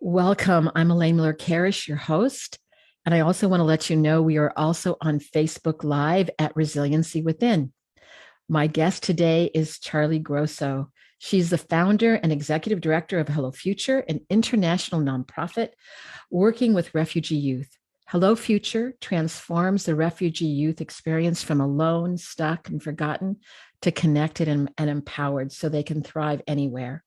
Welcome. I'm Elaine Miller-Karish, your host. And I also want to let you know we are also on Facebook Live at Resiliency Within. My guest today is Charlie Grosso. She's the founder and executive director of Hello Future, an international nonprofit working with refugee youth. Hello Future transforms the refugee youth experience from alone, stuck, and forgotten to connected and empowered so they can thrive anywhere.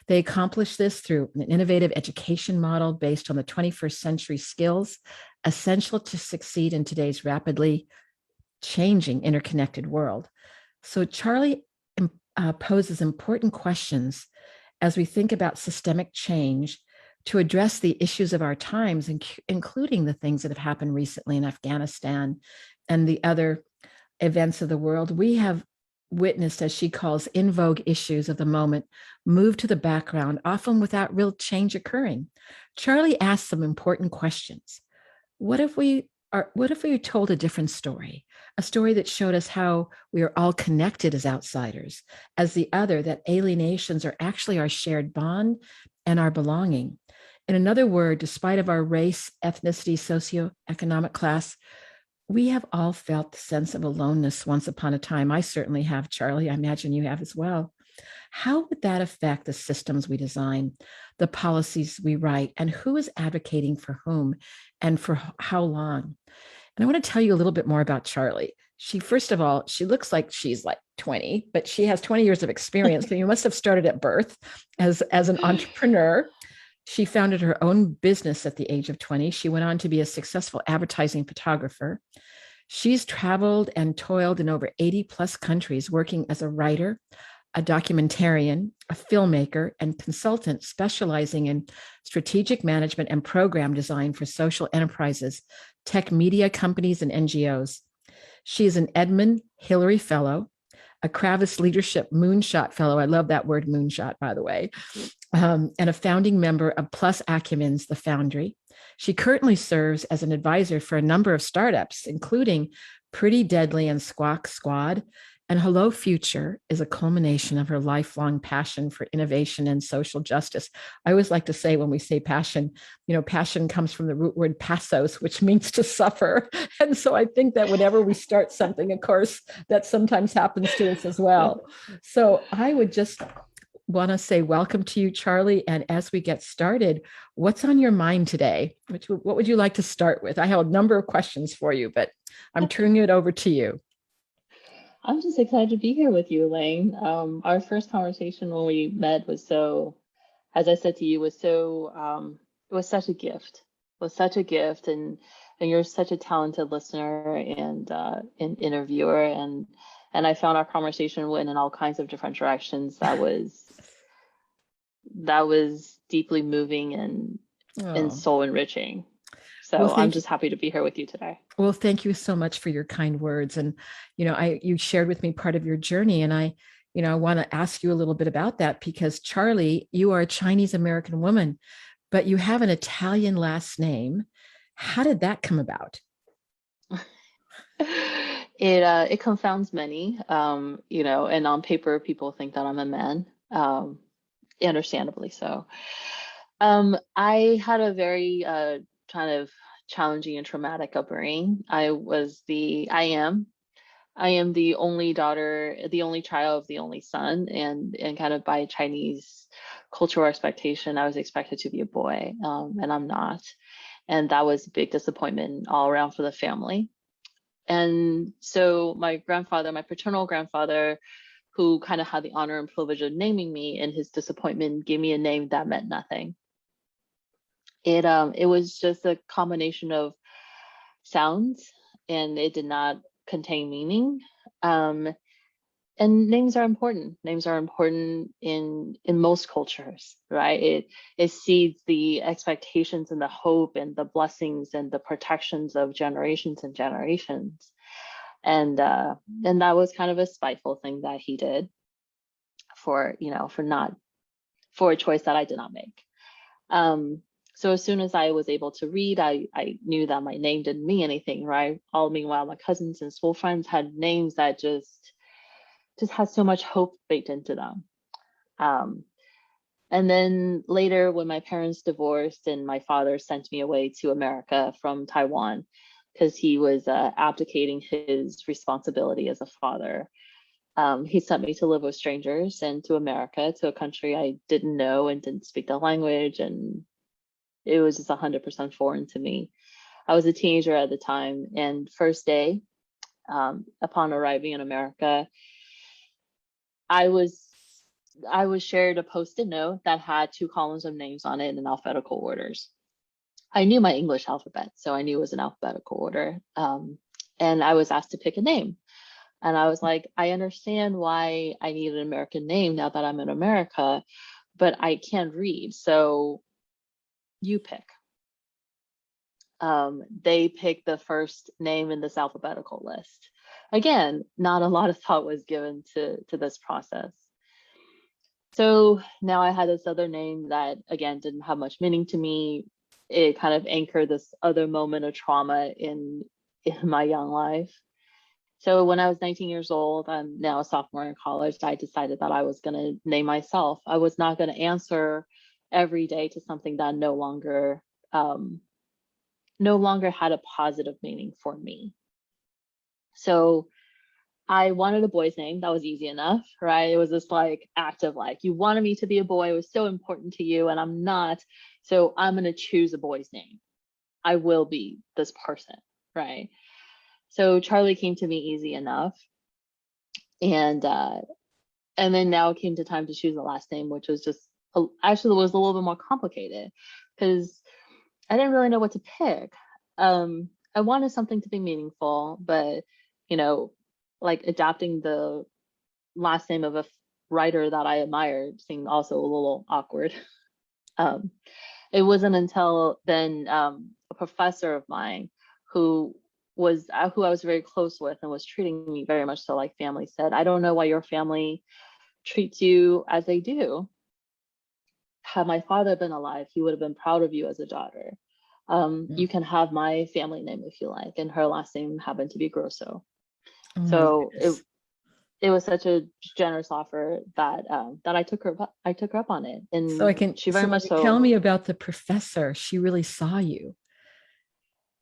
They accomplish this through an innovative education model based on the 21st century skills essential to succeed in today's rapidly changing interconnected world. So, Charlie poses important questions as we think about systemic change to address the issues of our times, including the things that have happened recently in Afghanistan and the other events of the world. We have witnessed, as she calls, in vogue issues of the moment move to the background, often without real change occurring. Charlie asked some important questions. What if we were told a different story, a story that showed us how we are all connected as outsiders, as the other, that alienations are actually our shared bond and our belonging. In another word, despite of our race, ethnicity, socio-economic class, we have all felt the sense of aloneness once upon a time. I certainly have, Charlie. I imagine you have as well. How would that affect the systems we design, the policies we write, and who is advocating for whom and for how long? And I want to tell you a little bit more about Charlie. First of all, she looks like she's like 20, but she has 20 years of experience. So you must have started at birth as an entrepreneur. She founded her own business at the age of 20. She went on to be a successful advertising photographer. She's traveled and toiled in over 80 plus countries, working as a writer, a documentarian, a filmmaker, and consultant specializing in strategic management and program design for social enterprises, tech media companies, and NGOs. She is an Edmund Hillary Fellow, a Kravis Leadership Moonshot Fellow. I love that word, moonshot, by the way, and a founding member of Plus Acumen's The Foundry. She currently serves as an advisor for a number of startups, including Pretty Deadly and Squawk Squad. And Hello Future is a culmination of her lifelong passion for innovation and social justice. I always like to say when we say passion, passion comes from the root word passos, which means to suffer. And so I think that whenever we start something, of course, that sometimes happens to us as well. So I would just want to say welcome to you, Charlie. And as we get started, what's on your mind today? What would you like to start with? I have a number of questions for you, but I'm turning it over to you. I'm just excited to be here with you, Elaine. Our first conversation when we met was as I said to you, it was such a gift. It was such a gift, and you're such a talented listener and interviewer, and I found our conversation went in all kinds of different directions. That was deeply moving and soul enriching. So well, I'm just happy to be here with you today. Well, thank you so much for your kind words. And, you shared with me part of your journey, and I want to ask you a little bit about that because Charlie, you are a Chinese American woman, but you have an Italian last name. How did that come about? It confounds many, and on paper, people think that I'm a man, understandably so. I had a very kind of challenging and traumatic upbringing. I am the only daughter, the only child of the only son, and kind of by Chinese cultural expectation, I was expected to be a boy, and I'm not. And that was a big disappointment all around for the family. And so my paternal grandfather, who kind of had the honor and privilege of naming me, in his disappointment, gave me a name that meant nothing. It was just a combination of sounds, and it did not contain meaning. And names are important. Names are important in most cultures, right? It seeds the expectations and the hope and the blessings and the protections of generations and generations. And that was kind of a spiteful thing that he did for a choice that I did not make. So as soon as I was able to read, I knew that my name didn't mean anything, right? Meanwhile, my cousins and school friends had names that just had so much hope baked into them. And then later, when my parents divorced and my father sent me away to America from Taiwan, because he was abdicating his responsibility as a father, he sent me to live with strangers and to America, to a country I didn't know and didn't speak the language. And it was just 100% foreign to me. I was a teenager at the time. And first day, upon arriving in America, I was shared a post-it note that had 2 columns of names on it in alphabetical orders. I knew my English alphabet, so I knew it was in alphabetical order. And I was asked to pick a name. And I was like, I understand why I need an American name now that I'm in America, but I can't read, so you pick. They picked the first name in this alphabetical list. Again, not a lot of thought was given to this process. So now I had this other name that, again, didn't have much meaning to me. It kind of anchored this other moment of trauma in my young life. So when I was 19 years old, I'm now a sophomore in college, I decided that I was going to name myself. I was not going to answer every day to something that no longer had a positive meaning for me. So I wanted a boy's name. That was easy enough, right? It was this like act of like, you wanted me to be a boy. It was so important to you, and I'm not. So I'm going to choose a boy's name. I will be this person, right? So Charlie came to me easy enough. And then now it came to time to choose a last name, which was just actually was a little bit more complicated because I didn't really know what to pick. I wanted something to be meaningful, but like adapting the last name of a writer that I admired seemed also a little awkward. It wasn't until then a professor of mine who I was very close with and was treating me very much so like family said, I don't know why your family treats you as they do. Had my father been alive, he would have been proud of you as a daughter. You can have my family name if you like. And her last name happened to be Grosso. Oh my So goodness. it was such a generous offer that I took her up on it. So And she very much tell so. me about the professor. She really saw you.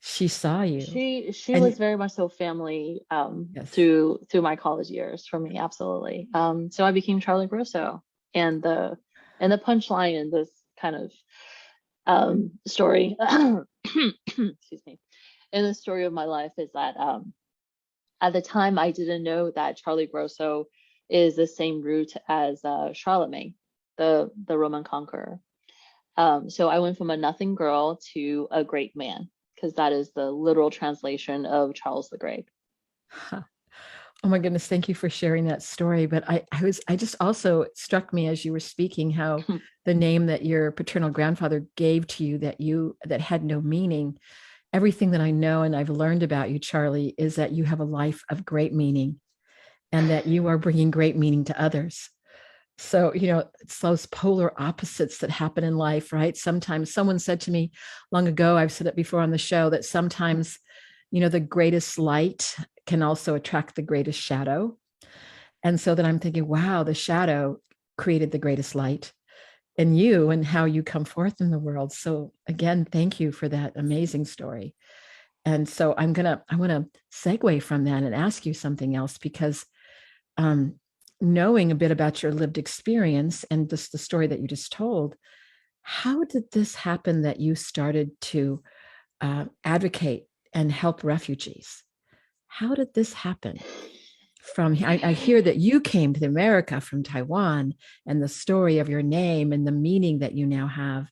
She saw you. She was And very much so family yes. through my college years for me, absolutely. So I became Charlie Grosso, and the punchline in this kind of story, excuse me, in the story of my life is that at the time I didn't know that Charlie Grosso is the same root as Charlemagne, the Roman conqueror. So I went from a nothing girl to a great man, because that is the literal translation of Charles the Great. Huh. Oh my goodness, thank you for sharing that story. But I just also it struck me as you were speaking how the name that your paternal grandfather gave to you that had no meaning. Everything that I know and I've learned about you, Charlie, is that you have a life of great meaning and that you are bringing great meaning to others. So, it's those polar opposites that happen in life, right? Sometimes someone said to me long ago, I've said it before on the show, that sometimes, the greatest light can also attract the greatest shadow. And so then I'm thinking, wow, the shadow created the greatest light in you and how you come forth in the world. So again, thank you for that amazing story. And so I want to segue from that and ask you something else, because knowing a bit about your lived experience and the story that you just told, how did this happen that you started to advocate and help refugees? How did this happen? I hear that you came to America from Taiwan and the story of your name and the meaning that you now have.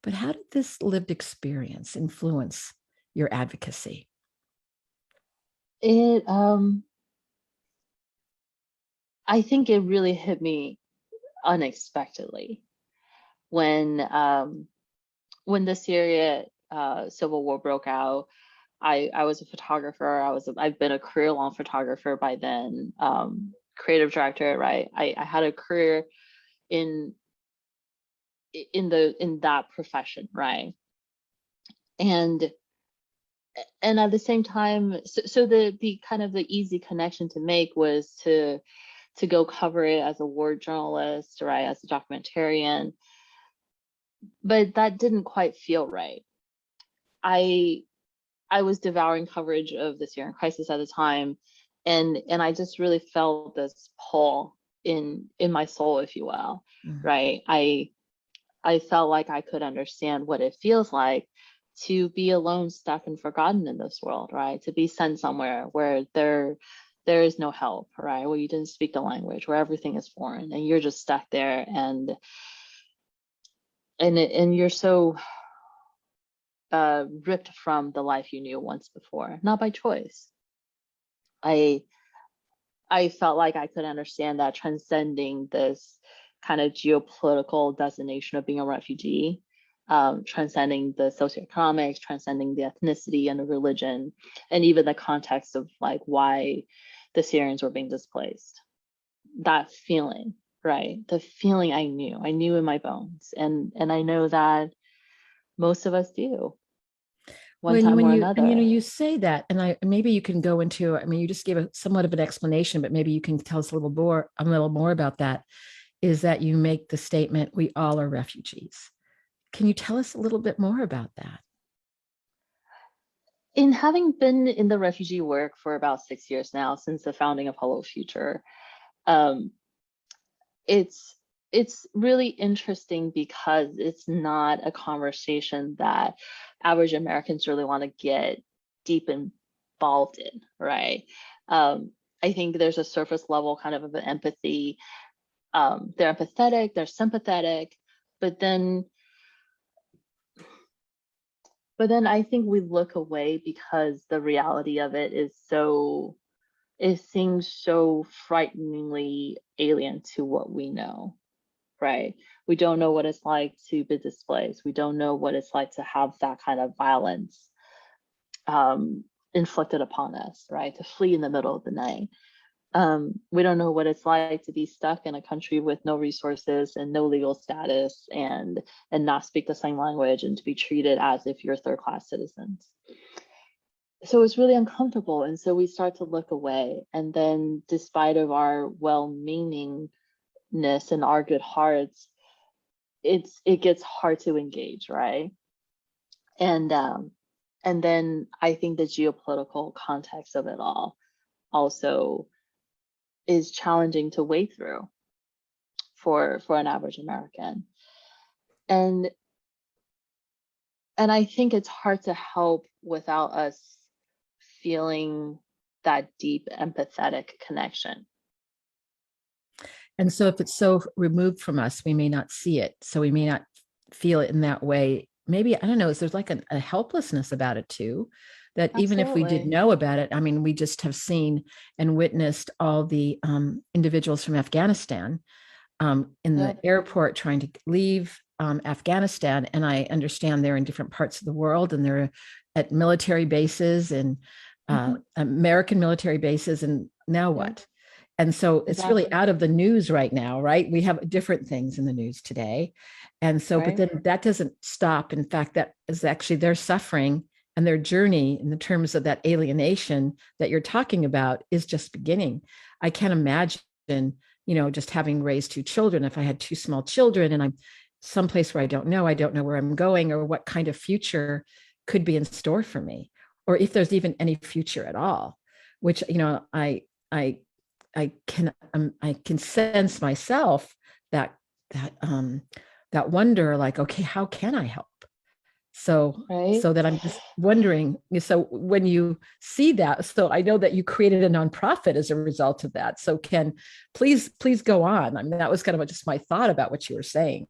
But how did this lived experience influence your advocacy? It I think it really hit me unexpectedly when the Syrian Civil War broke out. I was a photographer. I've been a career-long photographer by then. Creative director, right? I had a career in that profession, right? And at the same time, so the kind of the easy connection to make was to go cover it as a war journalist, right, as a documentarian. but that didn't quite feel right. I I was devouring coverage of the Syrian crisis at the time, and I just really felt this pull in my soul, if you will, Mm. right? I felt like I could understand what it feels like to be alone, stuck, and forgotten in this world, right? To be sent somewhere where there is no help, right? Where you didn't speak the language, where everything is foreign, and you're just stuck there, and you're so ripped from the life you knew once before, not by choice. I I felt like I could understand that transcending this kind of geopolitical designation of being a refugee, transcending the socioeconomics, transcending the ethnicity and the religion, and even the context of like why the Syrians were being displaced. That feeling, right? The feeling I knew in my bones, and I know that most of us do, one When time or you and another. you say that, and I maybe you can go into. I mean, you just gave a somewhat of an explanation, but maybe you can tell us a little more about that. Is that you make the statement, "We all are refugees." Can you tell us a little bit more about that? In having been in the refugee work for about 6 years now, since the founding of Hello Future, um, it's it's really interesting because it's not a conversation that average Americans really want to get deep involved in, right? I think there's a surface level kind of an empathy. They're empathetic, they're sympathetic, but then but then I think we look away because the reality of it is so, it seems so frighteningly alien to what we know, right? We don't know what it's like to be displaced. We don't know what it's like to have that kind of violence um, inflicted upon us, right? To flee in the middle of the night. We don't know what it's like to be stuck in a country with no resources and no legal status, and not speak the same language, and to be treated as if you're third class citizens. So it's really uncomfortable, and so we start to look away, and then despite of our well-meaningness and our good hearts, it gets hard to engage, right? And um and then I think the geopolitical context of it all also is challenging to wade through for an average American. And and I think it's hard to help without us feeling that deep empathetic connection. And so, if it's so removed from us, we may not see it. So we may not feel it in that way. Maybe, I don't know, is there's like a helplessness about it too, that even if we did Absolutely. know about it, I mean, we just have seen and witnessed all the individuals from Afghanistan in the Yep. airport trying to leave Afghanistan. And I understand they're in different parts of the world and they're at military bases and Hmm. American military bases. And now Yep. what? And so it's really Exactly. out of the news right now, right? We have different things in the news today. And so, but Right. then that doesn't stop. In fact, that is actually their suffering and their journey in the terms of that alienation that you're talking about is just beginning. I can't imagine, just having raised two children, if I had two small children and I'm someplace where I don't know where I'm going or what kind of future could be in store for me, or if there's even any future at all, which, I I can sense myself that that that wonder, like, okay, how can I help? So Right. so that I'm just wondering. So when you see that, so I know that you created a nonprofit as a result of that. So Ken, please go on. I mean, that was kind of just my thought about what you were saying.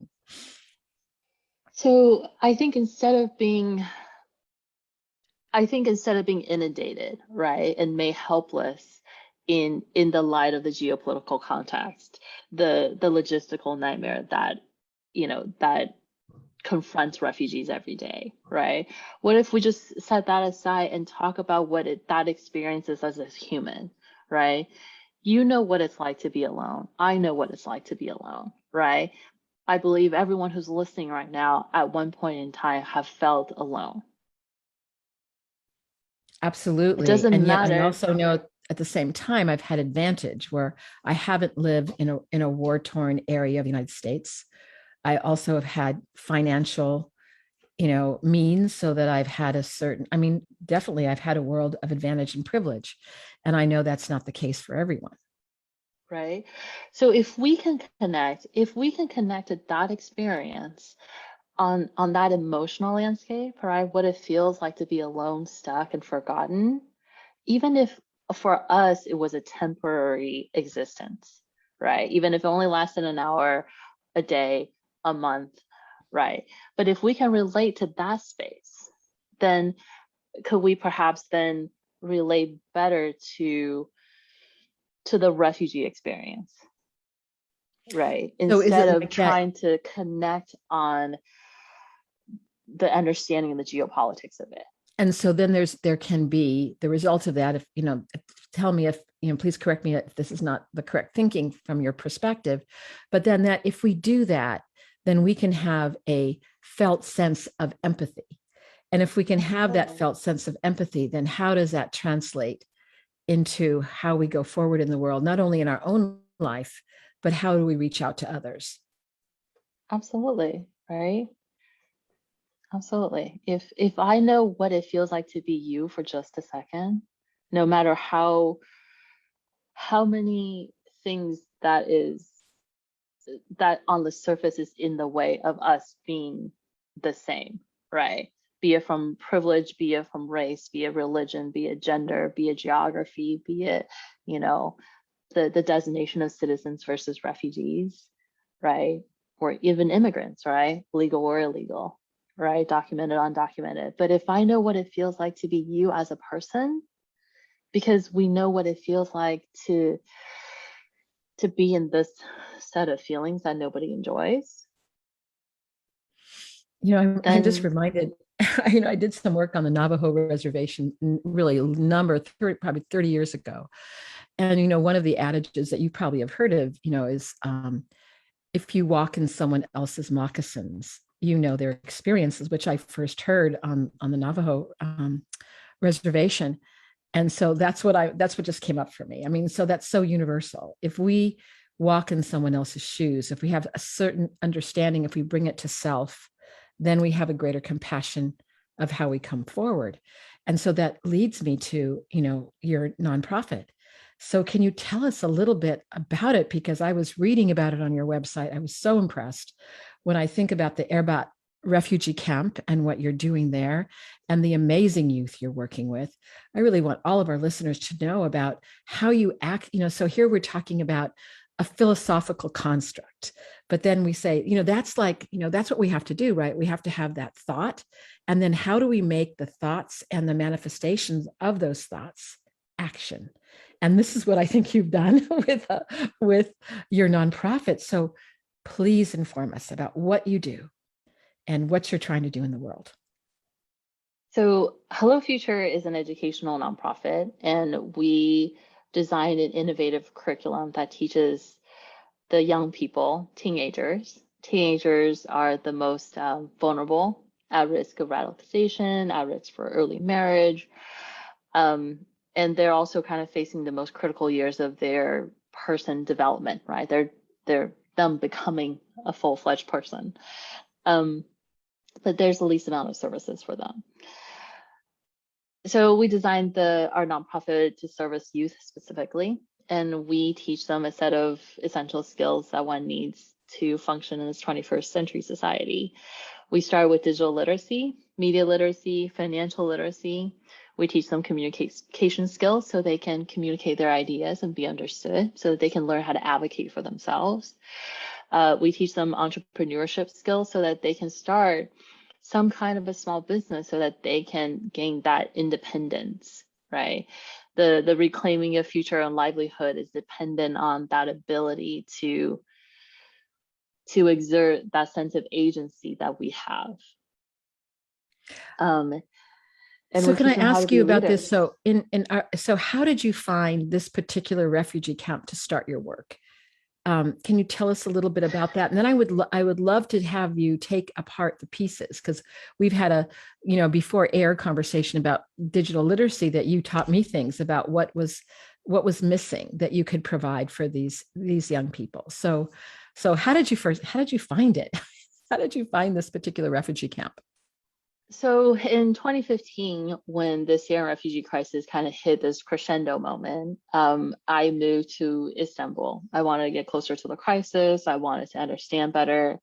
So I think instead of being inundated, right, and made helpless in the light of the geopolitical context, the logistical nightmare that confronts refugees every day, right? What if we just set that aside and talk about that experience is as a human, right? You know what it's like to be alone. I know what it's like to be alone, right? I believe everyone who's listening right now at one point in time have felt alone. It Absolutely. doesn't And yet I matter. also know at the same time I've had advantage where I haven't lived in a war torn area of the United States. I also have had financial, means, so that I've had a certain, I mean, definitely I've had a world of advantage and privilege. And I know that's not the case for everyone. Right. So if we can connect to that experience on that emotional landscape, right? What it feels like to be alone, stuck, and forgotten, even if for us it was a temporary existence, right? Even if it only lasted an hour, a day, a month, right? But if we can relate to that space, then could we perhaps then relate better to the refugee experience, right? So is Instead it of like that? trying to connect on the understanding and the geopolitics of it. And so then there can be the result of that. If, tell me if, please correct me if this is not the correct thinking from your perspective, but then that if we do that, then we can have a felt sense of empathy. And if we can have that Absolutely. felt sense of empathy, then how does that translate into how we go forward in the world, not only in our own life, but how do we reach out to others? Absolutely, right? Absolutely. If I know what it feels like to be you for just a second, no matter how many things that on the surface is in the way of us being the same, right? Be it from privilege, be it from race, be it religion, be it gender, be it geography, be it, you know, the designation of citizens versus refugees, right? Or even immigrants, right? Legal or illegal, right? Documented, undocumented. But if I know what it feels like to be you as a person, because we know what it feels like to be in this set of feelings that nobody enjoys, I'm just then reminded, I did some work on the Navajo reservation, really probably 30 years ago. And, one of the adages that you probably have heard of, is if you walk in someone else's moccasins, their experiences, which I first heard on the Navajo reservation. And so that's what just came up for me. I mean, so that's so universal. If we walk in someone else's shoes, if we have a certain understanding, if we bring it to self, then we have a greater compassion of how we come forward. And so that leads me to, your nonprofit. So can you tell us a little bit about it? Because I was reading about it on your website. I was so impressed when I think about the Erbat refugee camp and what you're doing there and the amazing youth you're working with. I really want all of our listeners to know about how you act. So here we're talking about a philosophical construct, but then we say, that's like, that's what we have to do, right? We have to have that thought. And then how do we make the thoughts and the manifestations of those thoughts action? And this is what I think you've done with your nonprofit. So please inform us about what you do and what you're trying to do in the world. so Hello Future is an educational nonprofit, and we designed an innovative curriculum that teaches the young people, teenagers. Teenagers are the most vulnerable, at risk of radicalization, at risk for early marriage. Um, and they're also kind of facing the most critical years of their person development, right? They're them becoming a full-fledged person. Um, but there's the least amount of services for them. So we designed our nonprofit to service youth specifically, and we teach them a set of essential skills that one needs to function in this 21st century society. We start with digital literacy, media literacy, financial literacy. We teach them communication skills so they can communicate their ideas and be understood, so that they can learn how to advocate for themselves. We teach them entrepreneurship skills so that they can start some kind of a small business so that they can gain that independence, right? The reclaiming of future and livelihood is dependent on that ability to exert that sense of agency that we have. And So we can I teach them how to ask you be about this? leaders. So so how did you find this particular refugee camp to start your work? Can you tell us a little bit about that? And then I would love to have you take apart the pieces, because we've had a before air conversation about digital literacy, that you taught me things about what was missing that you could provide for these young people. So how did you find it? How did you find this particular refugee camp? So in 2015, when the Syrian refugee crisis kind of hit this crescendo moment, I moved to Istanbul. I wanted to get closer to the crisis. I wanted to understand better.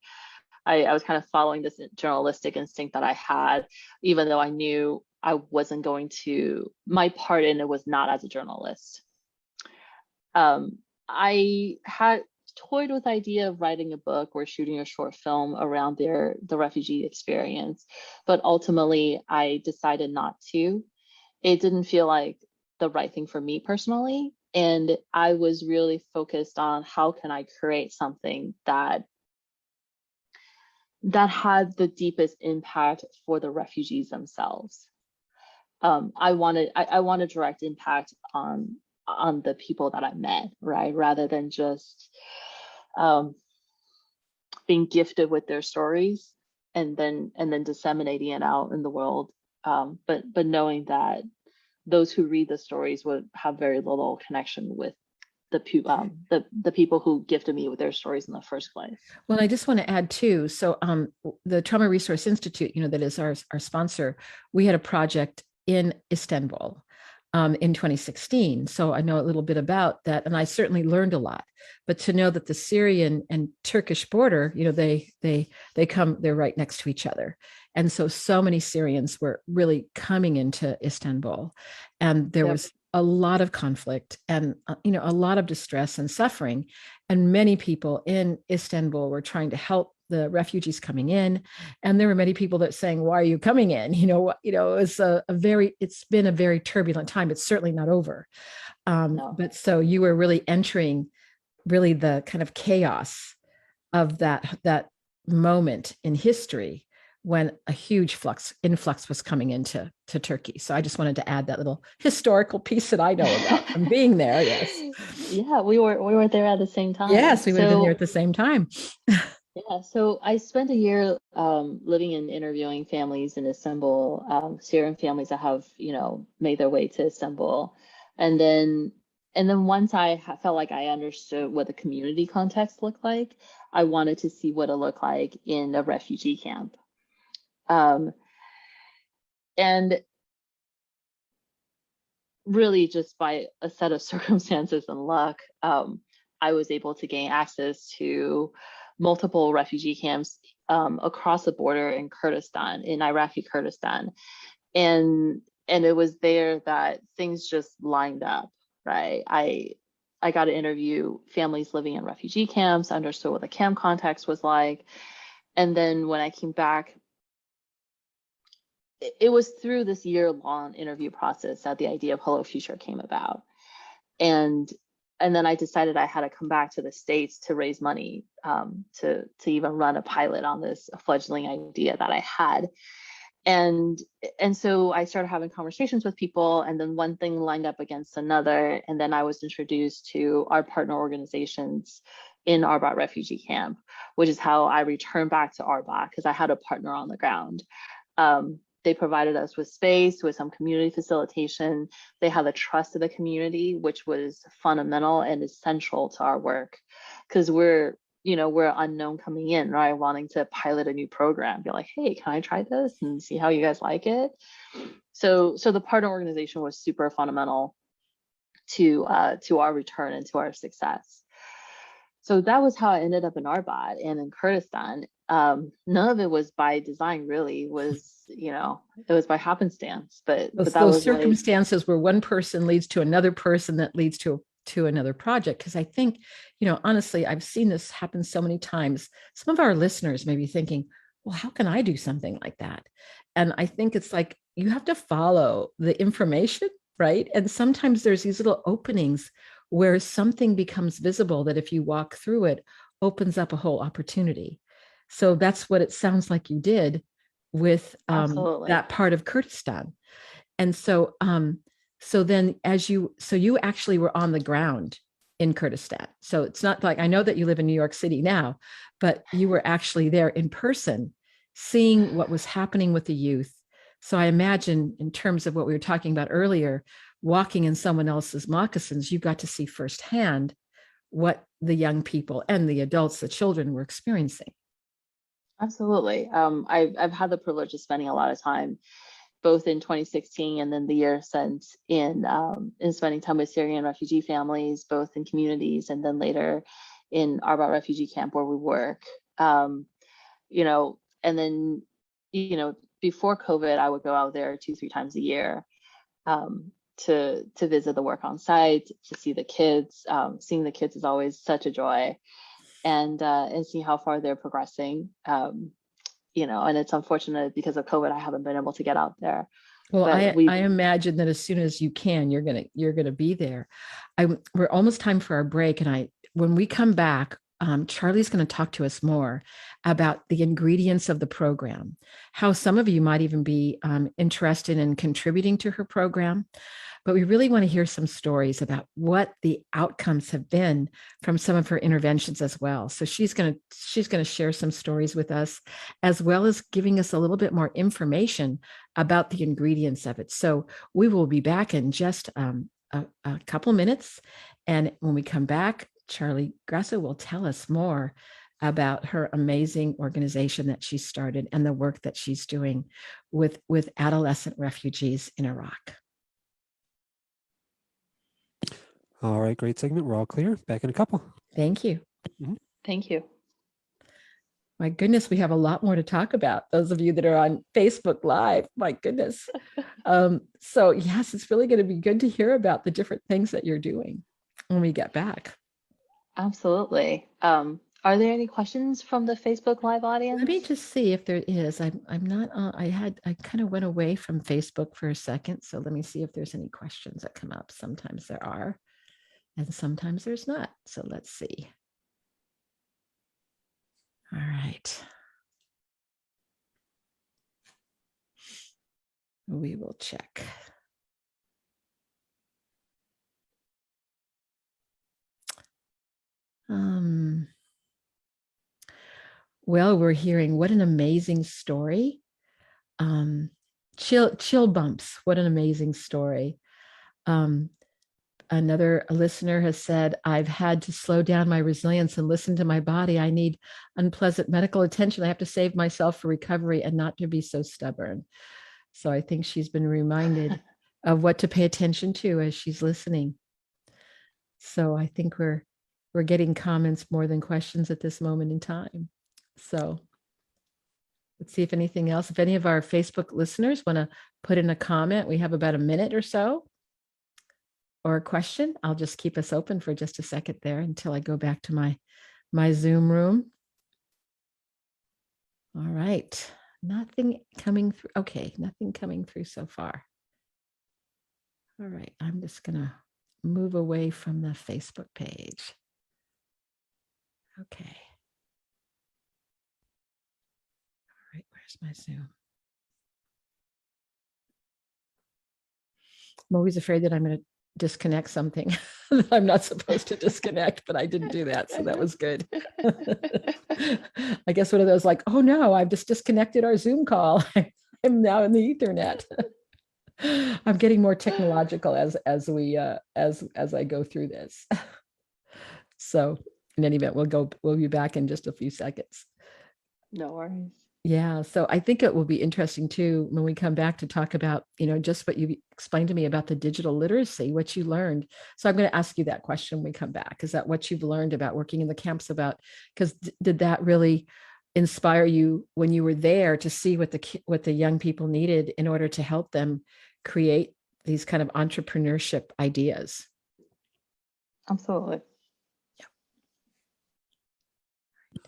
I was kind of following this journalistic instinct that I had, even though I knew I wasn't going to, my part in it was not as a journalist. I had toyed with the idea of writing a book or shooting a short film around the refugee experience, but ultimately I decided not to. It didn't feel like the right thing for me personally, and I was really focused on how can I create something that had the deepest impact for the refugees themselves. I wanted direct impact on the people that I met, right? Rather than just being gifted with their stories and then disseminating it out in the world. But knowing that those who read the stories would have very little connection with the people who gifted me with their stories in the first place. Well, I just want to add too. So the Trauma Resource Institute, that is our sponsor, we had a project in Istanbul in 2016. So I know a little bit about that, and I certainly learned a lot. But to know that the Syrian and Turkish border, they're right next to each other. And so many Syrians were really coming into Istanbul, and there was a lot of conflict and a lot of distress and suffering, and many people in Istanbul were trying to help the refugees coming in, and there were many people that saying, "Why are you coming in?" It's been a very turbulent time. It's certainly not over, No. but so you were really entering really the kind of chaos of that moment in history when a huge influx was coming into Turkey. So I just wanted to add that little historical piece that I know about from being there. Yes. Yeah, we were there at the same time. Yes, we would have been there at the same time. Yeah, so I spent a year living and interviewing families in Istanbul, Syrian families that have, made their way to Istanbul. And then once I felt like I understood what the community context looked like, I wanted to see what it looked like in a refugee camp. And really just by a set of circumstances and luck, I was able to gain access to multiple refugee camps across the border in Kurdistan, in Iraqi Kurdistan. And it was there that things just lined up, right? I got to interview families living in refugee camps, understood what the camp context was like. And then when I came back, it was through this year-long interview process that the idea of Hello Future came about. And then I decided I had to come back to the States to raise money to even run a pilot on this fledgling idea that I had. And so I started having conversations with people, and then one thing lined up against another. And then I was introduced to our partner organizations in Arbat refugee camp, which is how I returned back to Arbat, because I had a partner on the ground. They provided us with space, with some community facilitation. They had the trust of the community, which was fundamental and essential to our work, because we're unknown coming in, right? Wanting to pilot a new program, be like, hey, can I try this and see how you guys like it? So the partner organization was super fundamental to our return and to our success. So that was how I ended up in Arbat and in Kurdistan. None of it was by design, really. It was by happenstance. But those circumstances where one person leads to another person that leads to another project. Because I think, honestly, I've seen this happen so many times. Some of our listeners may be thinking, well, how can I do something like that? And I think it's like you have to follow the information, right? And sometimes there's these little openings where something becomes visible that if you walk through it, opens up a whole opportunity. So that's what it sounds like you did with that part of Kurdistan. And so then you actually were on the ground in Kurdistan. So it's not like, I know that you live in New York City now, but you were actually there in person, seeing what was happening with the youth. So I imagine, in terms of what we were talking about earlier, walking in someone else's moccasins, you got to see firsthand what the young people and the adults, the children, were experiencing. Absolutely. I've had the privilege of spending a lot of time, both in 2016 and then the year since, in spending time with Syrian refugee families, both in communities and then later in Arbat refugee camp where we work. Um, and then, before COVID, I would go out there 2, 3 times a year, um, to visit the work on site, to see the kids. Seeing the kids is always such a joy, and see how far they're progressing. And it's unfortunate because of COVID, I haven't been able to get out there. Well, But I imagine that as soon as you can, you're gonna be there. We're almost time for our break, and when we come back, Charlie's going to talk to us more about the ingredients of the program, how some of you might even be interested in contributing to her program. But we really want to hear some stories about what the outcomes have been from some of her interventions as well. So she's going to share some stories with us, as well as giving us a little bit more information about the ingredients of it. So we will be back in just a couple minutes. And when we come back, Charlie Grosso will tell us more about her amazing organization that she started and the work that she's doing with adolescent refugees in Iraq. All right, great segment. We're all clear. Back in a couple. Thank you. Mm-hmm. Thank you. My goodness, we have a lot more to talk about. Those of you that are on Facebook Live, my goodness. So yes, it's really going to be good to hear about the different things that you're doing when we get back. Absolutely. Are there any questions from the Facebook Live audience? Let me just see if there is. I'm not. I kind of went away from Facebook for a second, so let me see if there's any questions that come up. Sometimes there are, and sometimes there's not. So let's see. All right. We will check. Well, we're hearing what an amazing story. Chill bumps. What an amazing story. Another listener has said, I've had to slow down my resilience and listen to my body. I need unpleasant medical attention. I have to save myself for recovery and not to be so stubborn. So I think she's been reminded of what to pay attention to as she's listening. So I think we're getting comments more than questions at this moment in time. So let's see if anything else, if any of our Facebook listeners want to put in a comment. We have about a minute or so, or a question. I'll just keep us open for just a second there until I go back to my Zoom room. All right, nothing coming through. Okay, nothing coming through so far. All right, I'm just gonna move away from the Facebook page. Okay. All right, where's my Zoom? I'm always afraid that I'm going to disconnect something that I'm not supposed to disconnect, but I didn't do that. So that was good. I guess one of those like, oh no, I've just disconnected our Zoom call. I'm now in the Ethernet. I'm getting more technological as I go through this. So in any event, we'll be back in just a few seconds. No worries. Yeah, so I think it will be interesting too when we come back to talk about, just what you explained to me about the digital literacy, what you learned. So I'm going to ask you that question when we come back. Is that what you've learned about working in the camps about? Because did that really inspire you when you were there to see what the young people needed in order to help them create these kind of entrepreneurship ideas? Absolutely. Yeah.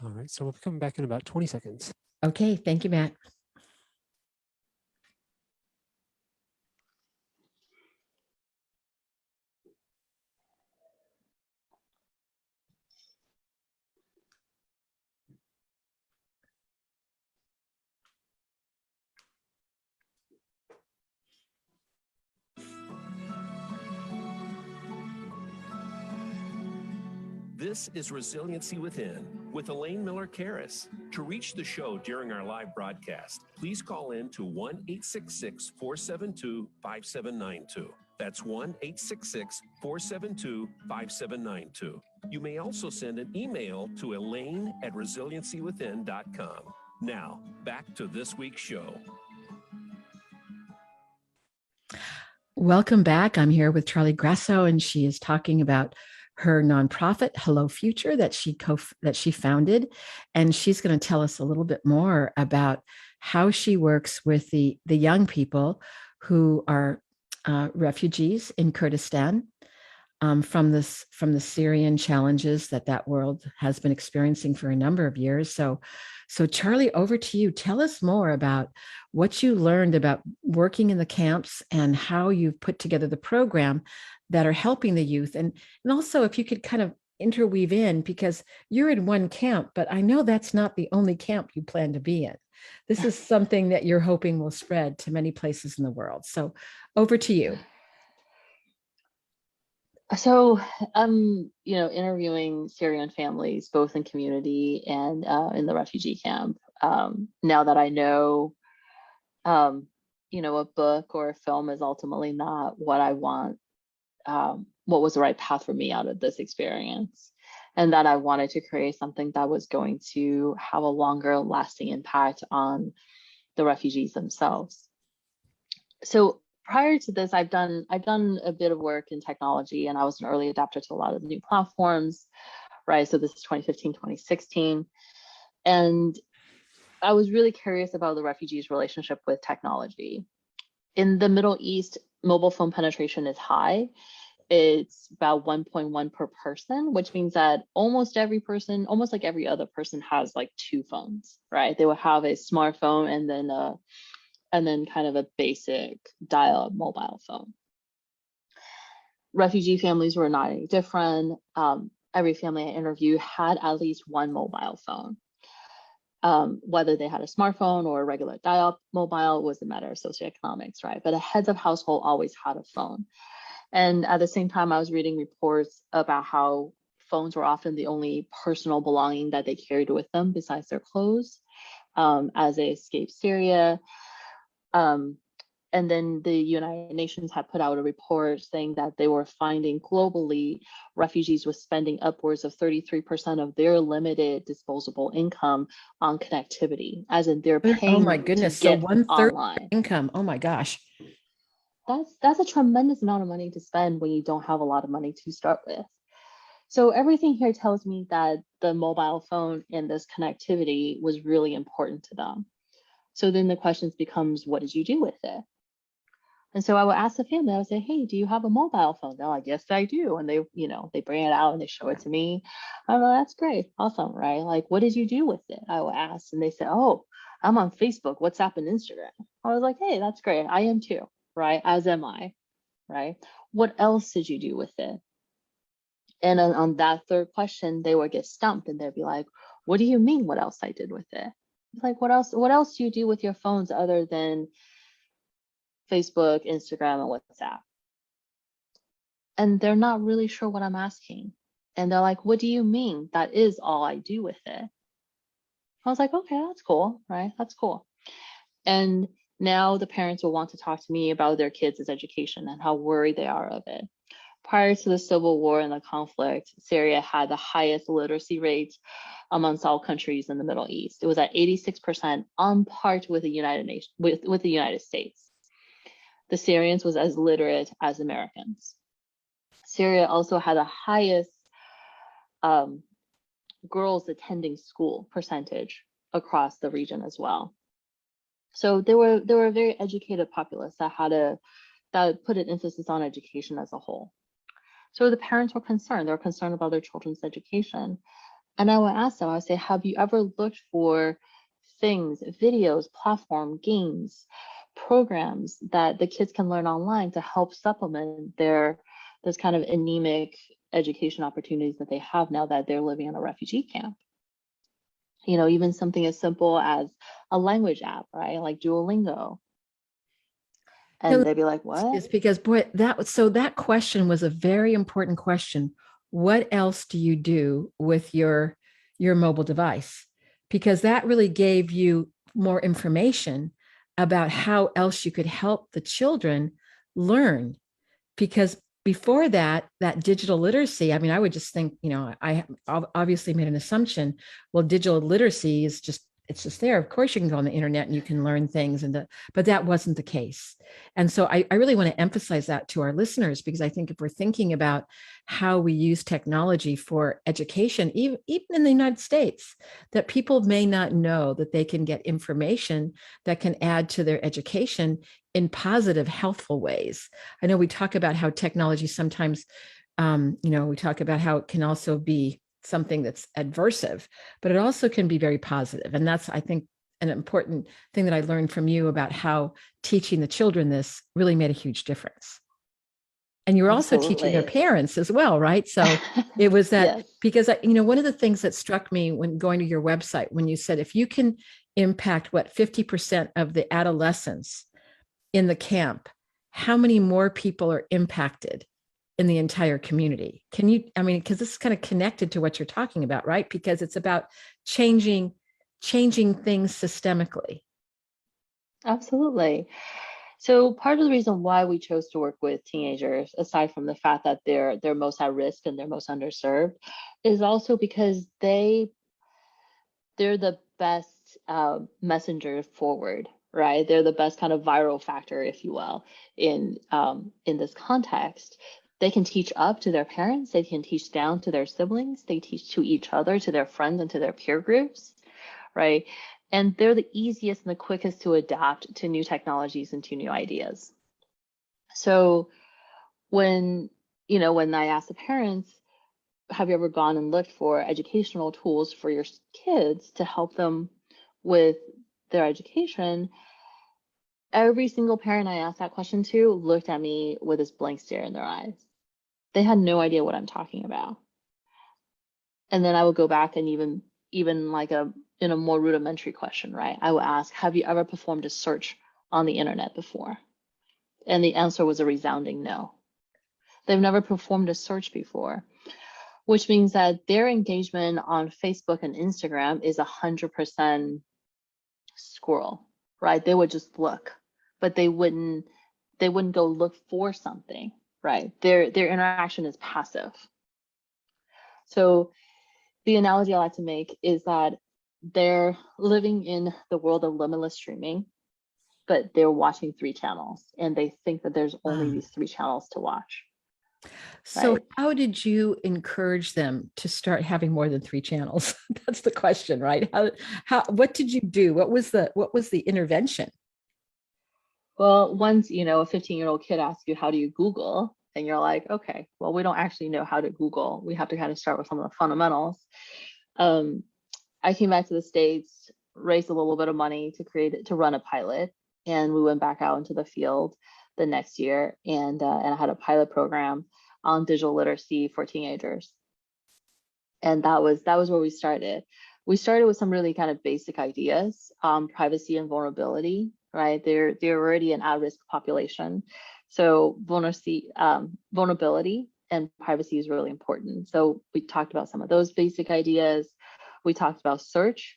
All right, so we'll be coming back in about 20 seconds. Okay, thank you, Matt. This is Resiliency Within with Elaine Miller-Karras. To reach the show during our live broadcast, please call in to 1-866-472-5792. That's 1-866-472-5792. You may also send an email to elaine@resiliencywithin.com. Now, back to this week's show. Welcome back. I'm here with Charlie Grosso, and she is talking about her nonprofit, Hello Future, that she founded, and she's going to tell us a little bit more about how she works with the young people who are refugees in Kurdistan from the Syrian challenges that world has been experiencing for a number of years. So Charlie, over to you. Tell us more about what you learned about working in the camps and how you've put together the program that are helping the youth. And also if you could kind of interweave in, because you're in one camp, but I know that's not the only camp you plan to be in. This is something that you're hoping will spread to many places in the world. So over to you. So, interviewing Syrian families, both in community and in the refugee camp. Now that I know, a book or a film is ultimately not what I want, what was the right path for me out of this experience, and that I wanted to create something that was going to have a longer lasting impact on the refugees themselves. So prior to this, I've done a bit of work in technology, and I was an early adapter to a lot of the new platforms, right? So this is 2015, 2016. And I was really curious about the refugees' relationship with technology. In the Middle East, mobile phone penetration is high. It's about 1.1 per person, which means that almost every other person has like two phones, right? They will have a smartphone and then kind of a basic dial-up mobile phone. Refugee families were not any different. Every family I interviewed had at least one mobile phone. Whether they had a smartphone or a regular dial-up mobile was a matter of socioeconomics, right? But a heads of household always had a phone. And at the same time, I was reading reports about how phones were often the only personal belonging that they carried with them besides their clothes as they escaped Syria. And then the United Nations had put out a report saying that they were finding globally refugees were spending upwards of 33% of their limited disposable income on connectivity, as in they're paying. Oh my goodness! So 1/3 income. Oh my gosh. That's a tremendous amount of money to spend when you don't have a lot of money to start with. So everything here tells me that the mobile phone and this connectivity was really important to them. So then the questions becomes, what did you do with it? And so I would ask the family, I would say, hey, do you have a mobile phone? They're like, yes, I do. And they bring it out and they show it to me. I'm like, that's great. Awesome, right? Like, what did you do with it? I would ask. And they say, oh, I'm on Facebook, WhatsApp, and Instagram. I was like, hey, that's great. I am too, right? As am I, right? What else did you do with it? And then on that third question, they would get stumped and they'd be like, what do you mean what else I did with it? Like, what else do you do with your phones other than Facebook, Instagram, and WhatsApp? And they're not really sure what I'm asking. And they're like, what do you mean? That is all I do with it. I was like, okay, that's cool, right? That's cool. And now the parents will want to talk to me about their kids' education and how worried they are of it. Prior to the Civil War and the conflict, Syria had the highest literacy rates amongst all countries in the Middle East. It was at 86%, on par with the United States. The Syrians was as literate as Americans. Syria also had the highest girls attending school percentage across the region as well. So they were a very educated populace that put an emphasis on education as a whole. So the parents were concerned. They were concerned about their children's education. And I would ask them, I would say, have you ever looked for things, videos, platform, games, programs that the kids can learn online to help supplement this kind of anemic education opportunities that they have now that they're living in a refugee camp? Even something as simple as a language app, right? Like Duolingo. And they'd be like, what? It's because, boy, that question was a very important question. What else do you do with your mobile device? Because that really gave you more information about how else you could help the children learn. Because before that digital literacy, I would just think, I obviously made an assumption. Well, digital literacy is just it's just there. Of course, you can go on the internet and you can learn things, but that wasn't the case. And so I really want to emphasize that to our listeners, because I think if we're thinking about how we use technology for education, even in the United States, that people may not know that they can get information that can add to their education in positive, healthful ways. I know we talk about how technology sometimes, we talk about how it can also be something that's adversive, but it also can be very positive. And that's, I think, an important thing that I learned from you about how teaching the children this really made a huge difference. And you were also teaching their parents as well, right? So it was that, Yes. because, one of the things that struck me when going to your website, when you said, if you can impact 50% of the adolescents in the camp, how many more people are impacted in the entire community? Can you, because this is kind of connected to what you're talking about, right? Because it's about changing things systemically. Absolutely. So part of the reason why we chose to work with teenagers, aside from the fact that they're most at risk and they're most underserved, is also because they're the best messenger forward, right? They're the best kind of viral factor, if you will, in this context. They can teach up to their parents, they can teach down to their siblings, they teach to each other, to their friends, and to their peer groups, right? And they're the easiest and the quickest to adapt to new technologies and to new ideas. So when I ask the parents, have you ever gone and looked for educational tools for your kids to help them with their education? Every single parent I asked that question to looked at me with this blank stare in their eyes. They had no idea what I'm talking about. And then I would go back and even like in a more rudimentary question, right? I would ask, have you ever performed a search on the internet before? And the answer was a resounding no. They've never performed a search before, which means that their engagement on Facebook and Instagram is 100% squirrel, right? They would just look, but they wouldn't go look for something, right? Their interaction is passive. So the analogy I like to make is that they're living in the world of limitless streaming, but they're watching 3 channels and they think that there's only these 3 channels to watch. So right? how did you encourage them to start having more than 3 channels? That's the question, right? What did you do? What was the intervention? Well, once, a 15-year-old kid asks you, how do you Google? And you're like, okay, well, we don't actually know how to Google. We have to kind of start with some of the fundamentals. I came back to the States, raised a little bit of money to run a pilot. And we went back out into the field the next year and I had a pilot program on digital literacy for teenagers. And that was where we started. We started with some really kind of basic ideas, privacy and vulnerability, right? They're already an at-risk population. So vulnerability and privacy is really important. So we talked about some of those basic ideas. We talked about search.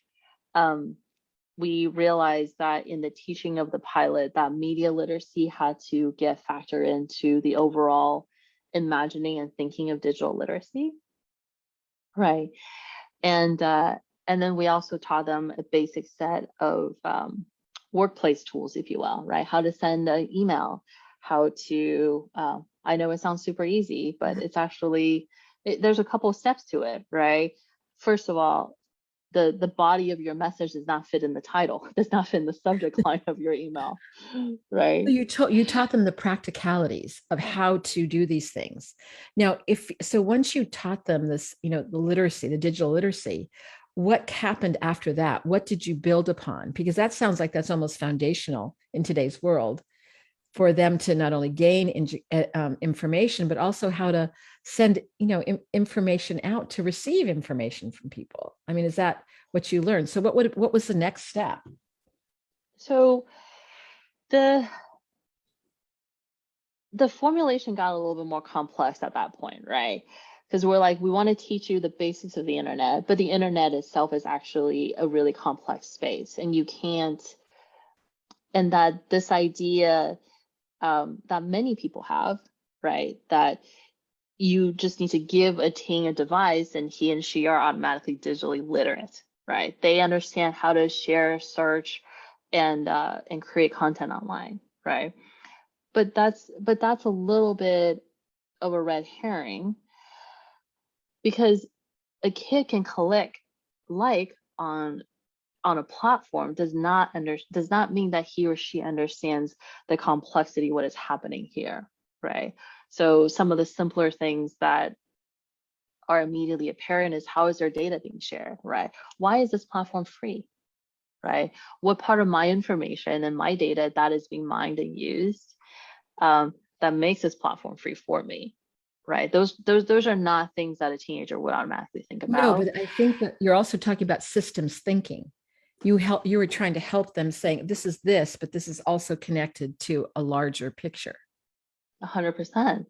We realized that in the teaching of the pilot, that media literacy had to get factored into the overall imagining and thinking of digital literacy, right? And then we also taught them a basic set of workplace tools, if you will, right? How to send an email, how to, I know it sounds super easy, but it's actually, there's a couple of steps to it, right? First of all, the body of your message does not fit in the title, does not fit in the subject line of your email, right? So you taught them the practicalities of how to do these things. Now, once you taught them this, the literacy, the digital literacy, what happened after that? What did you build upon? Because that sounds like that's almost foundational in today's world for them to not only gain information, but also how to send, information out, to receive information from people. I mean, is that what you learned? So what was the next step? So the formulation got a little bit more complex at that point, right? Because we're like, we want to teach you the basics of the internet, but the internet itself is actually a really complex space, and you can't, and that this idea that many people have, right, that you just need to give a teen a device and he and she are automatically digitally literate, right? They understand how to share, search, and create content online, right? But that's a little bit of a red herring, because a kid can click like on a platform does not mean that he or she understands the complexity, what is happening here, right? So some of the simpler things that are immediately apparent is, how is their data being shared, right? Why is this platform free, right? What part of my information and my data that is being mined and used that makes this platform free for me, right? Those are not things that a teenager would automatically think about. No, but I think that you're also talking about systems thinking. You were trying to help them, saying this is this, but this is also connected to a larger picture. 100%.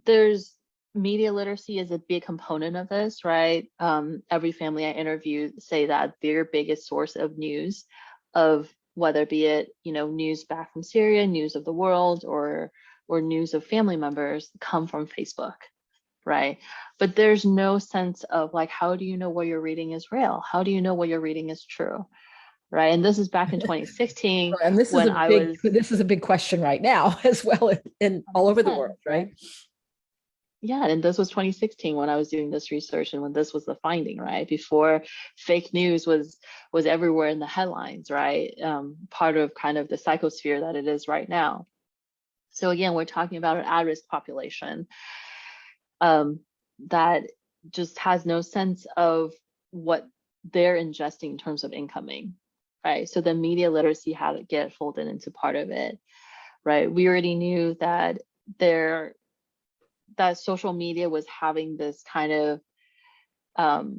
There's media literacy is a big component of this, right? Every family I interview say that their biggest source of news, of whether be it, news back from Syria, news of the world, or news of family members, come from Facebook, right? But there's no sense of like, how do you know what you're reading is real? How do you know what you're reading is true? Right. And this is back in 2016. And this is a big question right now as well, in all over the world, right? Yeah, and this was 2016 when I was doing this research, and when this was the finding, right? Before fake news was everywhere in the headlines, right? Part of kind of the psychosphere that it is right now. So again, we're talking about an at-risk population that just has no sense of what they're ingesting in terms of incoming, right? So the media literacy had to get folded into part of it, right? We already knew that that social media was having this kind of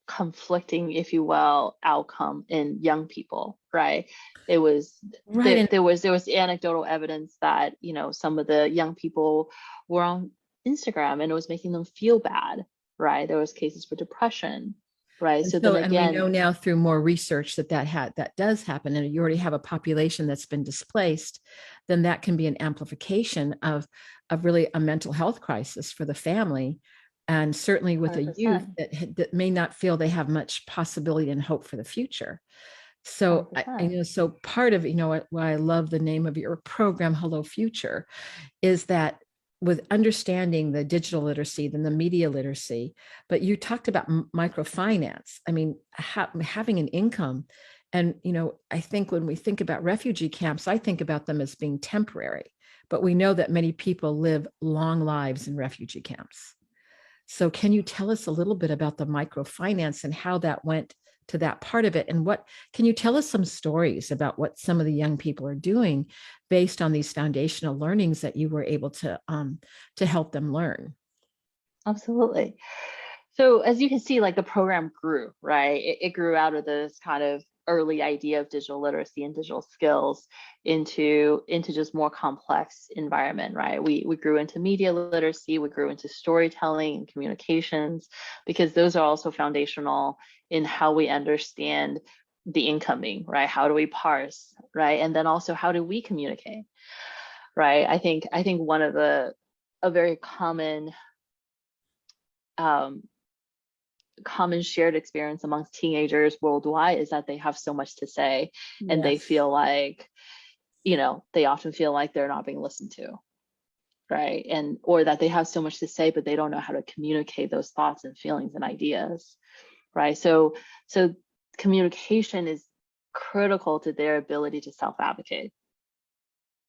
conflicting, if you will, outcome in young people, right? It was right. There was anecdotal evidence that some of the young people were on Instagram and it was making them feel bad, right? There was cases for depression, right? So then again, and we know now through more research that does happen, and you already have a population that's been displaced, then that can be an amplification of really a mental health crisis for the family, and certainly with 100%. A youth that may not feel they have much possibility and hope for the future. So I know, so part of why I love the name of your program, Hello Future, is that with understanding the digital literacy, then the media literacy, but you talked about microfinance. I mean, having an income. And, I think when we think about refugee camps, I think about them as being temporary, but we know that many people live long lives in refugee camps. So can you tell us a little bit about the microfinance and how that went to that part of it? And can you tell us some stories about what some of the young people are doing based on these foundational learnings that you were able to help them learn? Absolutely. So as you can see, like the program grew, right? It grew out of this kind of early idea of digital literacy and digital skills into just more complex environment, right? We grew into media literacy, we grew into storytelling and communications, because those are also foundational in how we understand the incoming, right? How do we parse, right? And then also, how do we communicate, right? I think one of a very common shared experience amongst teenagers worldwide is that they have so much to say. Yes. And they feel like, they often feel like they're not being listened to, right? Or that they have so much to say, but they don't know how to communicate those thoughts and feelings and ideas, right? So communication is critical to their ability to self-advocate,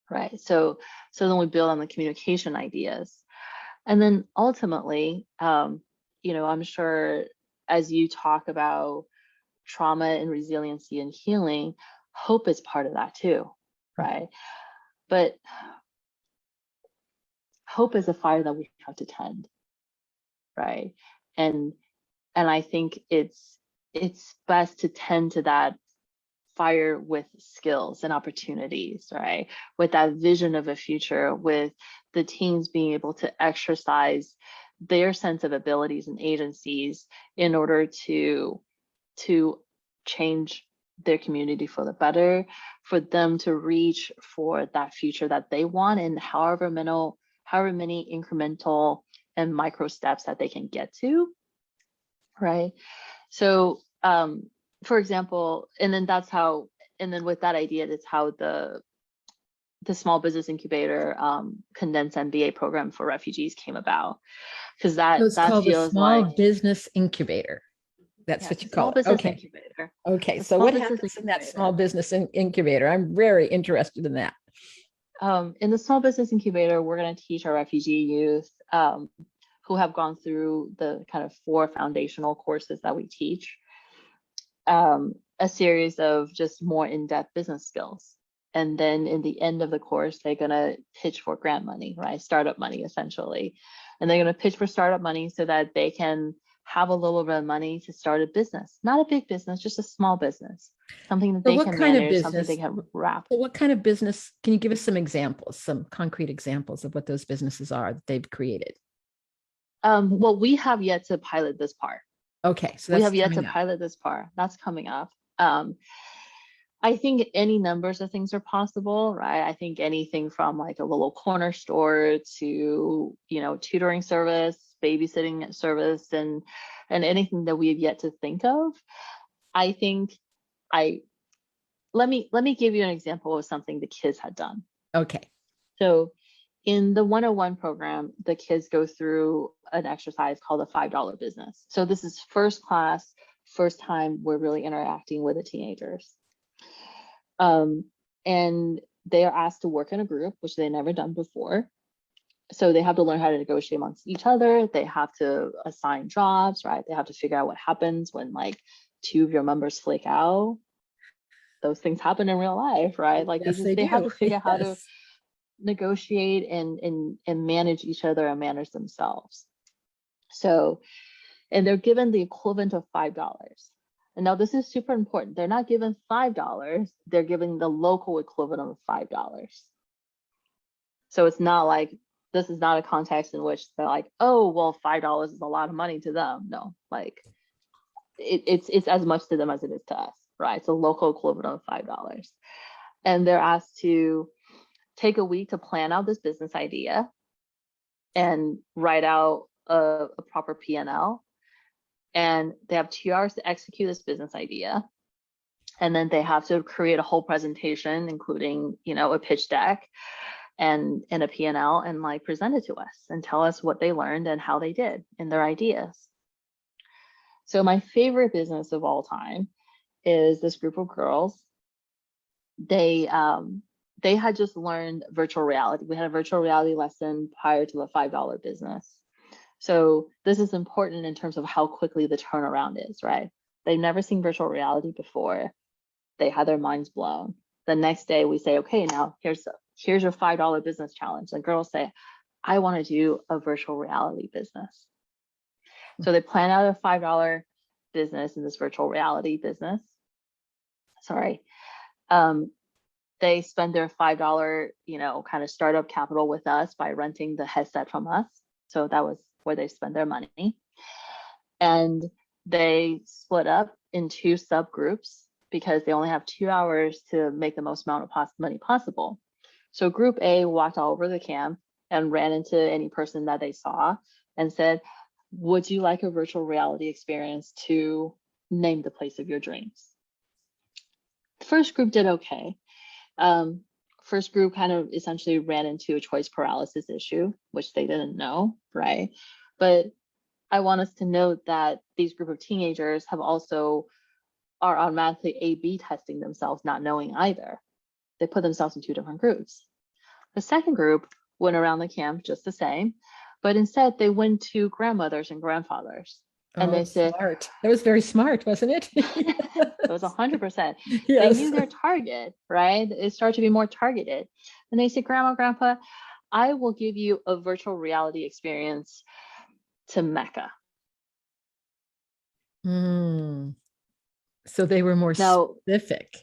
right? So then we build on the communication ideas. And then ultimately, I'm sure as you talk about trauma and resiliency and healing, hope is part of that too, right? But hope is a fire that we have to tend, right? And I think it's best to tend to that fire with skills and opportunities, right? With that vision of a future, with the teens being able to exercise their sense of abilities and agencies in order to change their community for the better, for them to reach for that future that they want, and however many incremental and micro steps that they can get to, right? So for example, and then with that idea, that's how the small business incubator condensed MBA program for refugees came about, because that So it's called the feels Small like Business Incubator. That's what you call it. business Okay. incubator. Okay. The So small what business happens in that incubator. small business incubator? I'm very interested in that. In the small business incubator, we're going to teach our refugee youth who have gone through the kind of 4 foundational courses that we teach, a series of just more in-depth business skills. And then in the end of the course, they're going to pitch for grant money, right? Startup money, essentially. And they're going to pitch for startup money so that they can have a little bit of money to start a business, not a big business, just a small business, something that they can manage, something they can wrap. So what kind of business? Can you give us some examples, some concrete examples of what those businesses are that they've created? Well, we have yet to pilot this part. Okay, so we have yet to pilot this part. That's coming up. I think any numbers of things are possible, right? I think anything from like a little corner store to, tutoring service, babysitting service, and anything that we have yet to think of. I think let me give you an example of something the kids had done. Okay. So in the 101 program, the kids go through an exercise called the $5 business. So this is first class, first time we're really interacting with the teenagers. And they are asked to work in a group, which they've never done before. So they have to learn how to negotiate amongst each other. They have to assign jobs, right? They have to figure out what happens when like 2 of your members flake out. Those things happen in real life, right? Like yes, they have to figure out how to negotiate and manage each other and manage themselves. So, and they're given the equivalent of $5. And now this is super important. They're not given $5, they're given the local equivalent of $5. So it's not like, this is not a context in which they're like, oh, well, $5 is a lot of money to them. No, like it's as much to them as it is to us, right? It's a local equivalent of $5. And they're asked to take a week to plan out this business idea and write out a proper P&L. And they have 2 hours to execute this business idea. And then they have to create a whole presentation, including, a pitch deck and a P&L, and like present it to us and tell us what they learned and how they did in their ideas. So my favorite business of all time is this group of girls. They had just learned virtual reality. We had a virtual reality lesson prior to the $5 business. So this is important in terms of how quickly the turnaround is, right? They've never seen virtual reality before. They had their minds blown. The next day we say, okay, now here's your $5 business challenge. And girls say, I want to do a virtual reality business. So they plan out a $5 business in this virtual reality business. Sorry. They spend their $5, kind of startup capital with us by renting the headset from us. So that was where they spend their money. And they split up in 2 subgroups because they only have 2 hours to make the most amount of money possible. So group A walked all over the camp and ran into any person that they saw and said, would you like a virtual reality experience to name the place of your dreams? The first group did okay. First group kind of essentially ran into a choice paralysis issue, which they didn't know, right? But I want us to note that these group of teenagers are automatically A/B testing themselves, not knowing either. They put themselves in 2 different groups. The second group went around the camp just the same, but instead they went to grandmothers and grandfathers. And they said, smart. That was very smart, wasn't it? It was 100%. Yes. They knew their target, right? It started to be more targeted. And they said, Grandma, Grandpa, I will give you a virtual reality experience to Mecca. So they were more specific.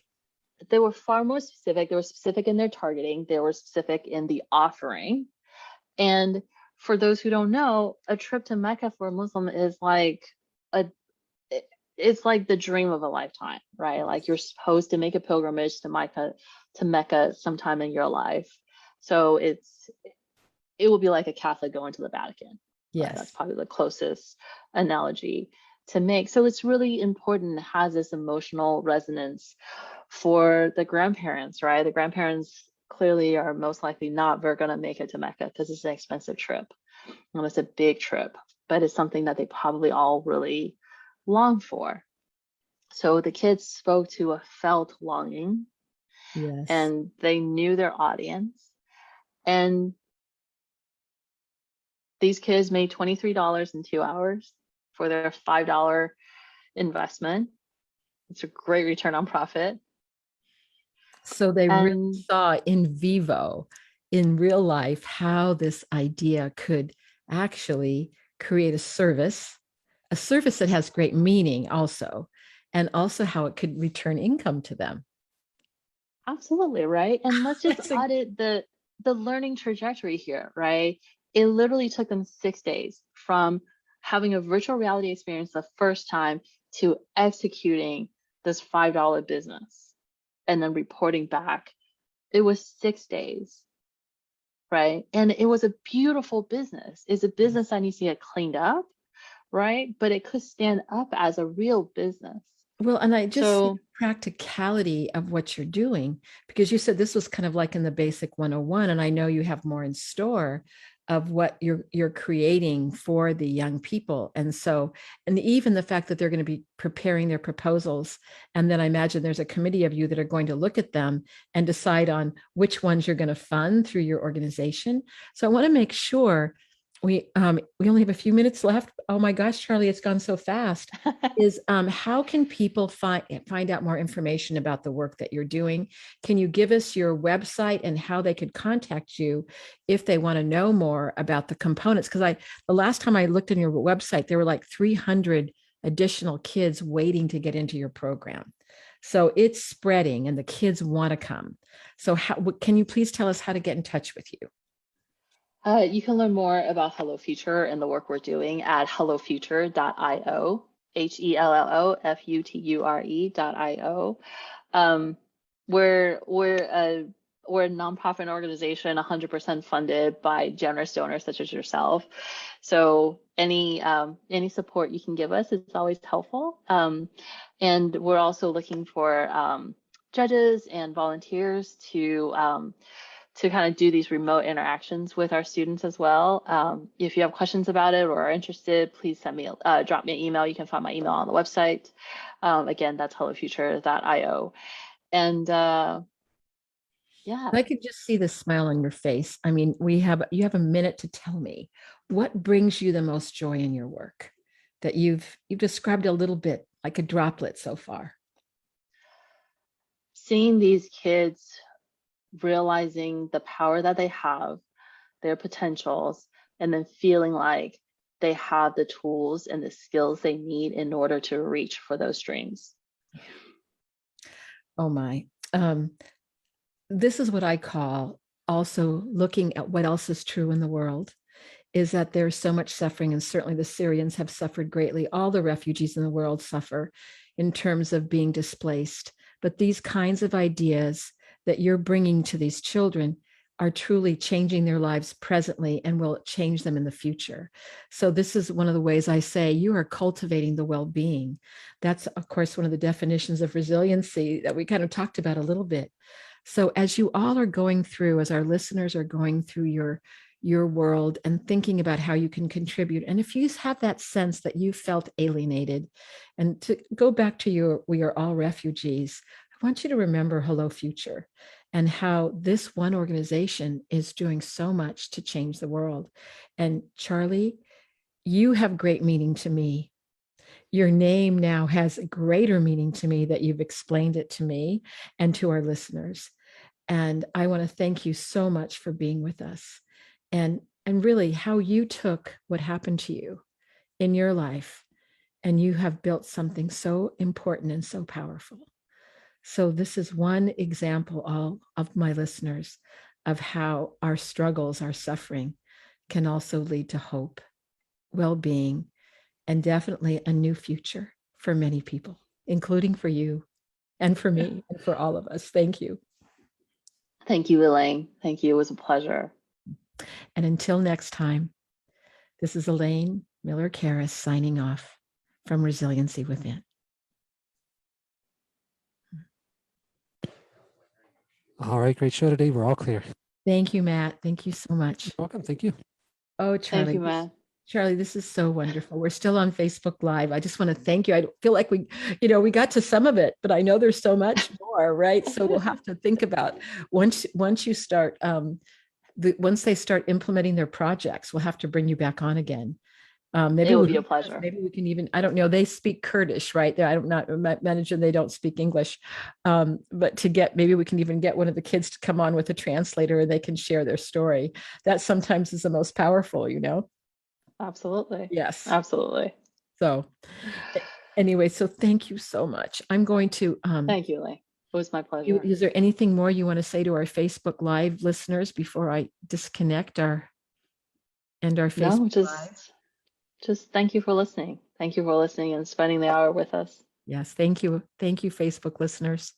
They were far more specific. They were specific in their targeting. They were specific in the offering. And for those who don't know, a trip to Mecca for a Muslim is like it's like the dream of a lifetime, right? Like you're supposed to make a pilgrimage to Mecca sometime in your life. So it will be like a Catholic going to the Vatican, Yes. That's probably the closest analogy to make. So it's really important, it has this emotional resonance for the grandparents, right? The grandparents clearly are most likely not going to make it to Mecca because it's an expensive trip and it's a big trip, but it's something that they probably all really long for. So the kids spoke to a felt longing, Yes. and they knew their audience. And these kids made $23 in 2 hours for their $5 investment. It's a great return on profit. So they really saw in vivo, in real life, how this idea could actually create a service that has great meaning also, and also how it could return income to them. Absolutely, right? And let's just audit the learning trajectory here, right? It literally took them 6 days from having a virtual reality experience the first time to executing this $5 business and then reporting back. It was 6 days, right? And it was a beautiful business. It's a business that needs to get cleaned up, right? But it could stand up as a real business. Well, and I just see the practicality of what you're doing, because you said this was kind of like in the basic 101, and I know you have more in store of what you're creating for the young people. And so, and even the fact that they're going to be preparing their proposals, and then I imagine there's a committee of you that are going to look at them and decide on which ones you're going to fund through your organization. So I want to make sure we only have a few minutes left. Oh my gosh, Charlie, it's gone so fast. Is how can people find out more information about the work that you're doing? Can you give us your website and how they could contact you if they want to know more about the components? Because the last time I looked on your website, there were like 300 additional kids waiting to get into your program. So it's spreading and the kids want to come. So can you please tell us how to get in touch with you? You can learn more about Hello Future and the work we're doing at hellofuture.io, HELLOFUTURE.io. We're a nonprofit organization, 100% funded by generous donors such as yourself. So any support you can give us is always helpful. And we're also looking for judges and volunteers to kind of do these remote interactions with our students as well. If you have questions about it or are interested, please drop me an email. You can find my email on the website. Again, that's hellofuture.io. And yeah. I could just see the smile on your face. I mean, you have a minute to tell me what brings you the most joy in your work that you've described a little bit like a droplet so far. Seeing these kids realizing the power that they have, their potentials, and then feeling like they have the tools and the skills they need in order to reach for those dreams. Oh my. This is what I call also looking at what else is true in the world, is that there's so much suffering, and certainly the Syrians have suffered greatly. All the refugees in the world suffer in terms of being displaced. But these kinds of ideas that you're bringing to these children are truly changing their lives presently and will change them in the future. So this is one of the ways I say you are cultivating the well-being. That's, of course, one of the definitions of resiliency that we kind of talked about a little bit. So as you all are going through, as our listeners are going through your world and thinking about how you can contribute, and if you have that sense that you felt alienated, and to go back to we are all refugees, I want you to remember Hello Future and how this one organization is doing so much to change the world. And Charlie, you have great meaning to me. Your name now has a greater meaning to me that you've explained it to me and to our listeners. And I want to thank you so much for being with us and really how you took what happened to you in your life and you have built something so important and so powerful. So this is one example of my listeners of how our struggles, our suffering can also lead to hope, well-being, and definitely a new future for many people, including for you and for me and for all of us. Thank you. Thank you, Elaine. Thank you. It was a pleasure. And until next time, This is Elaine Miller-Karras signing off from Resiliency Within. All right, great show today. We're all clear. Thank you, Matt. Thank you so much. You're welcome. Thank you. Oh, Thank Charlie. you, Matt. Charlie, this is so wonderful. We're still on Facebook Live. I just want to thank you. I feel like we got to some of it, but I know there's so much more, right? So we'll have to think about once you start, once they start implementing their projects, we'll have to bring you back on again. Maybe It will be a pleasure. Maybe we can even, I don't know, they speak Kurdish, right? I'm not managing, they don't speak English. But maybe we can even get one of the kids to come on with a translator and they can share their story. That sometimes is the most powerful, Absolutely. Yes. Absolutely. So anyway, so thank you so much. I'm going to Thank you, Elaine. It was my pleasure. Is there anything more you want to say to our Facebook Live listeners before I disconnect our Facebook Live? Just thank you for listening. Thank you for listening and spending the hour with us. Yes, thank you. Thank you, Facebook listeners.